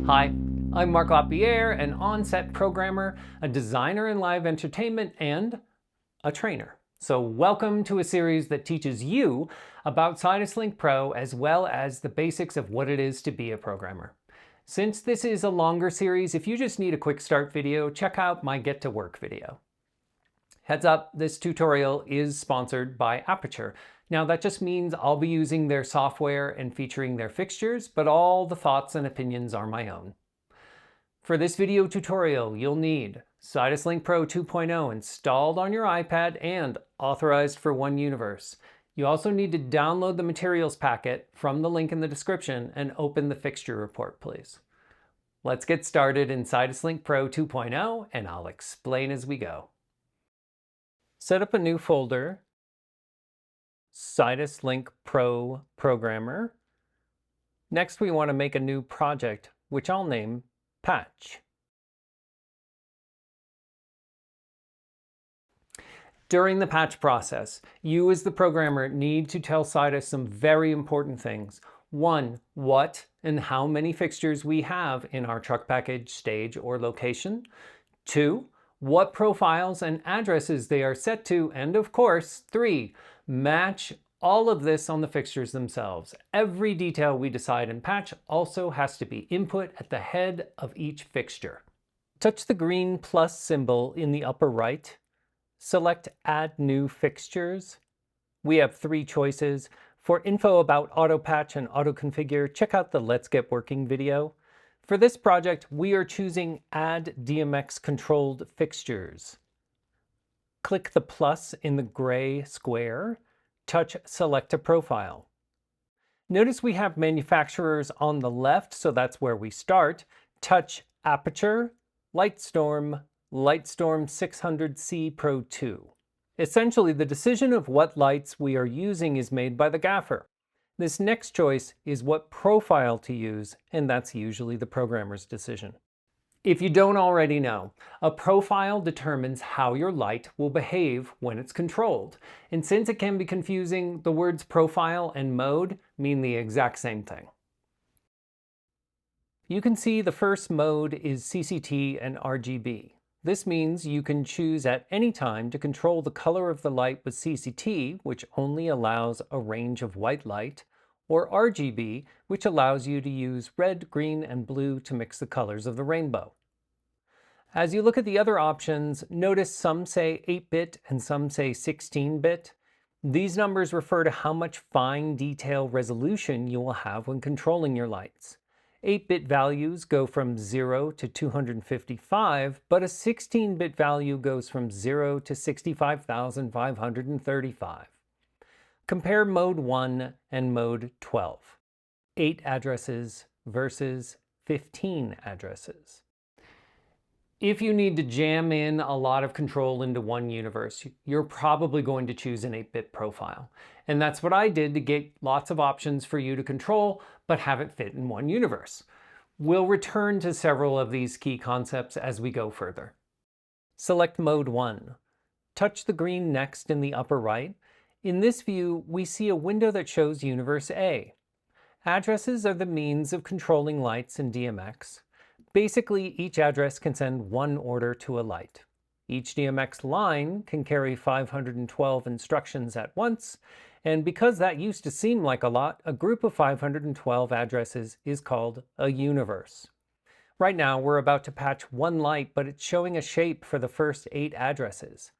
Hi, I'm Marc Lapierre, an on-set programmer, a designer in live entertainment, and a trainer. So welcome to a series that teaches you about Sidus Link Pro as well as the basics of what it is to be a programmer. Since this is a longer series, if you just need a quick start video, check out my Get to Work video. Heads up, this tutorial is sponsored by Aperture. Now that just means I'll be using their software and featuring their fixtures, but all the thoughts and opinions are my own. For this video tutorial, you'll need Sidus Link Pro 2.0 installed on your iPad and authorized for One Universe. You also need to download the materials packet from the link in the description and open the fixture report, please. Let's get started in Sidus Link Pro 2.0 and I'll explain as we go. Set up a new folder, Sidus Link Pro Programmer. Next, we want to make a new project, which I'll name Patch. During the patch process, you as the programmer need to tell Sidus some very important things. 1, what and how many fixtures we have in our truck package, stage, or location. 2, what profiles and addresses they are set to, and of course, 3, match all of this on the fixtures themselves. Every detail we decide in patch also has to be input at the head of each fixture. Touch the green plus symbol in the upper right. Select Add New Fixtures. We have 3 choices. For info about auto patch and auto configure, check out the Let's Get Working video. For this project, we are choosing Add DMX Controlled Fixtures. Click the plus in the gray square. Touch Select a Profile. Notice we have manufacturers on the left, so that's where we start. Touch Aperture, Lightstorm 600C Pro 2. Essentially, the decision of what lights we are using is made by the gaffer. This next choice is what profile to use, and that's usually the programmer's decision. If you don't already know, a profile determines how your light will behave when it's controlled. And since it can be confusing, the words profile and mode mean the exact same thing. You can see the first mode is CCT and RGB. This means you can choose at any time to control the color of the light with CCT, which only allows a range of white light, or RGB, which allows you to use red, green, and blue to mix the colors of the rainbow. As you look at the other options, notice some say 8-bit and some say 16-bit. These numbers refer to how much fine detail resolution you will have when controlling your lights. 8-bit values go from 0 to 255, but a 16-bit value goes from 0 to 65,535. Compare Mode 1 and Mode 12. 8 addresses versus 15 addresses. If you need to jam in a lot of control into One Universe, you're probably going to choose an 8-bit profile. And that's what I did to get lots of options for you to control, but have it fit in One Universe. We'll return to several of these key concepts as we go further. Select Mode 1. Touch the green next in the upper right. In this view, we see a window that shows Universe A. Addresses are the means of controlling lights in DMX. Basically, each address can send one order to a light. Each DMX line can carry 512 instructions at once, and because that used to seem like a lot, a group of 512 addresses is called a universe. Right now, we're about to patch one light, but it's showing a shape for the first 8 addresses.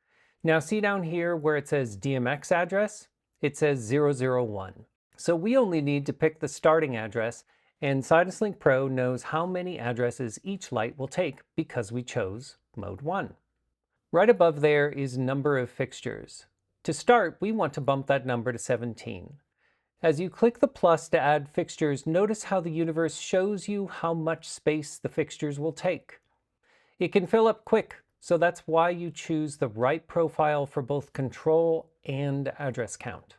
Now see down here where it says DMX address? It says 001. So we only need to pick the starting address, and Sidus Link Pro knows how many addresses each light will take because we chose Mode 1. Right above there is number of fixtures. To start, we want to bump that number to 17. As you click the plus to add fixtures, notice how the universe shows you how much space the fixtures will take. It can fill up quick, so that's why you choose the right profile for both control and address count.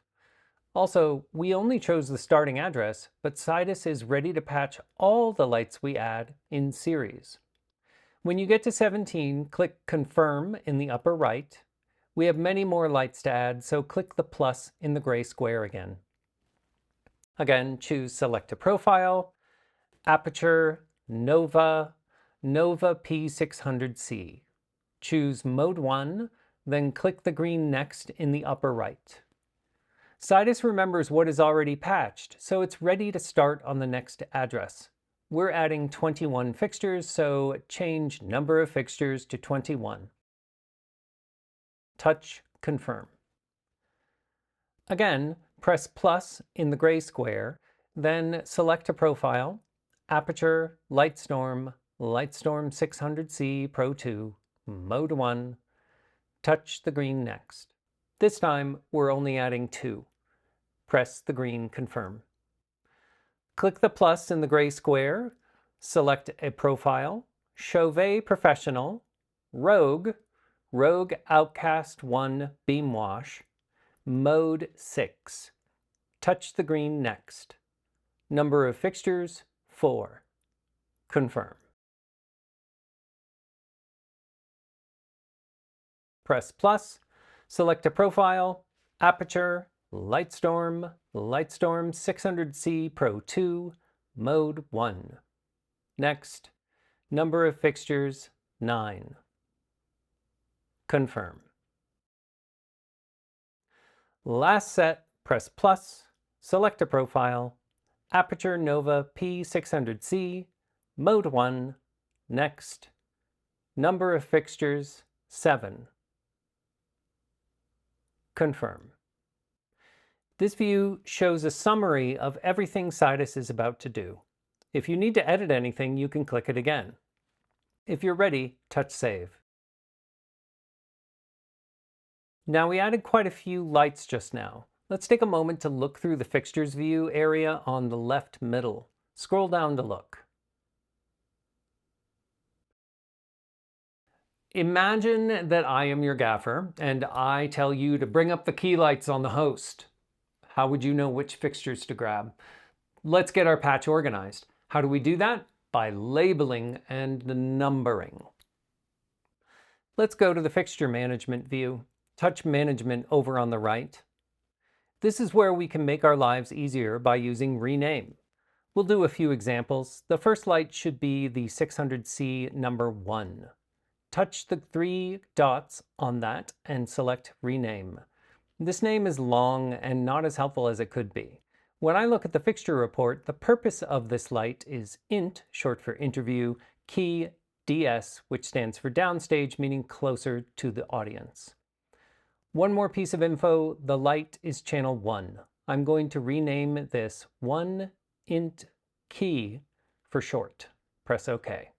Also, we only chose the starting address, but Sidus is ready to patch all the lights we add in series. When you get to 17, click Confirm in the upper right. We have many more lights to add, so click the plus in the gray square again. Again, choose Select a Profile, Aperture, Nova, Nova P600C. Choose Mode 1, then click the green Next in the upper right. Sidus remembers what is already patched, so it's ready to start on the next address. We're adding 21 fixtures, so change number of fixtures to 21. Touch Confirm. Again, press plus in the gray square, then select a profile, Aperture, Lightstorm, Lightstorm 600C Pro 2, Mode 1, touch the green Next. This time, we're only adding 2. Press the green Confirm. Click the plus in the gray square, select a profile, Chauvet Professional, Rogue, Rogue Outcast 1 Beam Wash, Mode 6. Touch the green Next. Number of fixtures, 4. Confirm. Press plus, select a profile, Aperture, Lightstorm, Lightstorm 600C Pro 2, Mode 1. Next, number of fixtures, 9. Confirm. Last set, press plus, select a profile, Aperture Nova P600C, Mode 1, Next, number of fixtures, 7. Confirm. This view shows a summary of everything Sidus is about to do. If you need to edit anything, you can click it again. If you're ready, touch Save. Now we added quite a few lights just now. Let's take a moment to look through the Fixtures view area on the left middle. Scroll down to look. Imagine that I am your gaffer and I tell you to bring up the key lights on the host. How would you know which fixtures to grab? Let's get our patch organized. How do we do that? By labeling and numbering. Let's go to the Fixture Management view. Touch Management over on the right. This is where we can make our lives easier by using Rename. We'll do a few examples. The first light should be the 600C number 1. Touch the 3 dots on that and select Rename. This name is long and not as helpful as it could be. When I look at the fixture report, the purpose of this light is INT, short for interview, key DS, which stands for downstage, meaning closer to the audience. One more piece of info, the light is channel 1. I'm going to rename this 1 INT key for short. Press OK.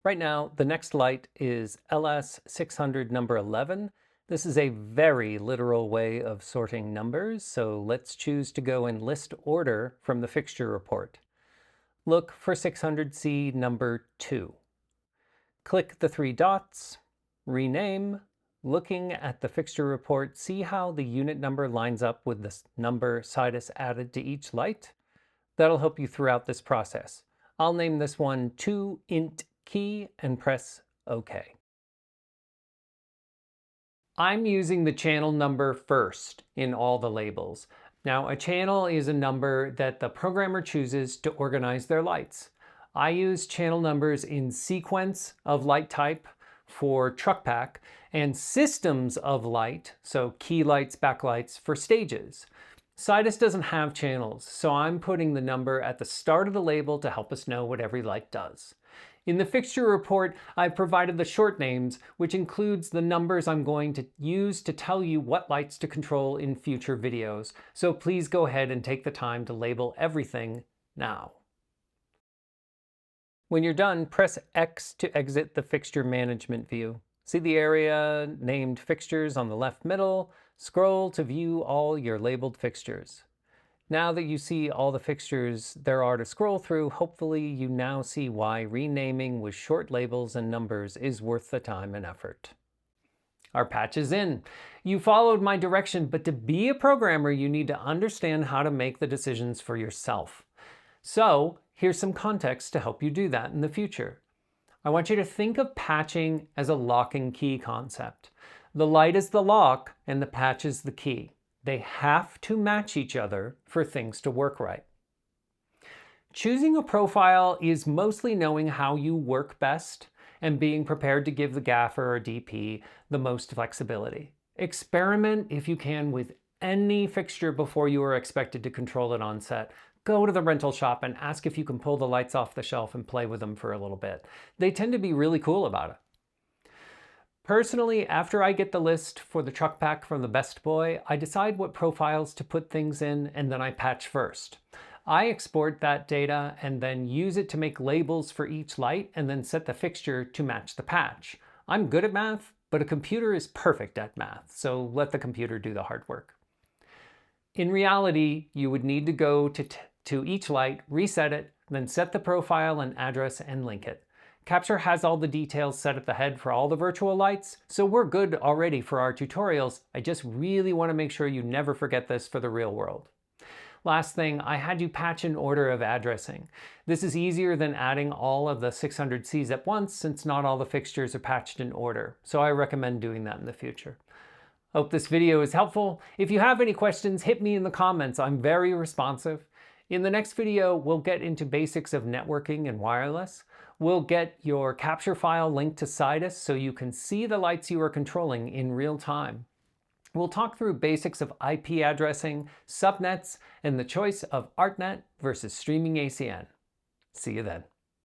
Right now, the next light is LS600 number 11. This is a very literal way of sorting numbers, so let's choose to go in list order from the fixture report. Look for 600C number 2. Click the 3 dots, rename. Looking at the fixture report, see how the unit number lines up with the number Sidus added to each light? That'll help you throughout this process. I'll name this one 2 INT key and press OK. I'm using the channel number first in all the labels. Now, a channel is a number that the programmer chooses to organize their lights. I use channel numbers in sequence of light type for truck pack and systems of light, so key lights, backlights, for stages. Sidus doesn't have channels, so I'm putting the number at the start of the label to help us know what every light does. In the fixture report, I've provided the short names, which includes the numbers I'm going to use to tell you what lights to control in future videos, so please go ahead and take the time to label everything now. When you're done, press X to exit the fixture management view. See the area named Fixtures on the left middle? Scroll to view all your labeled fixtures. Now that you see all the fixtures there are to scroll through, hopefully you now see why renaming with short labels and numbers is worth the time and effort. Our patch is in. You followed my direction, but to be a programmer, you need to understand how to make the decisions for yourself. So here's some context to help you do that in the future. I want you to think of patching as a lock and key concept. The light is the lock and the patch is the key. They have to match each other for things to work right. Choosing a profile is mostly knowing how you work best and being prepared to give the gaffer or DP the most flexibility. Experiment if you can with any fixture before you are expected to control it on set. Go to the rental shop and ask if you can pull the lights off the shelf and play with them for a little bit. They tend to be really cool about it. Personally, after I get the list for the truck pack from the Best Boy, I decide what profiles to put things in and then I patch first. I export that data and then use it to make labels for each light and then set the fixture to match the patch. I'm good at math, but a computer is perfect at math, so let the computer do the hard work. In reality, you would need to go to each light, reset it, then set the profile and address and link it. Capture has all the details set at the head for all the virtual lights, so we're good already for our tutorials. I just really want to make sure you never forget this for the real world. Last thing, I had you patch in order of addressing. This is easier than adding all of the 600Cs at once since not all the fixtures are patched in order, so I recommend doing that in the future. Hope this video is helpful. If you have any questions, hit me in the comments. I'm very responsive. In the next video, we'll get into basics of networking and wireless. We'll get your capture file linked to Sidus so you can see the lights you are controlling in real time. We'll talk through basics of IP addressing, subnets, and the choice of ArtNet versus streaming ACN. See you then.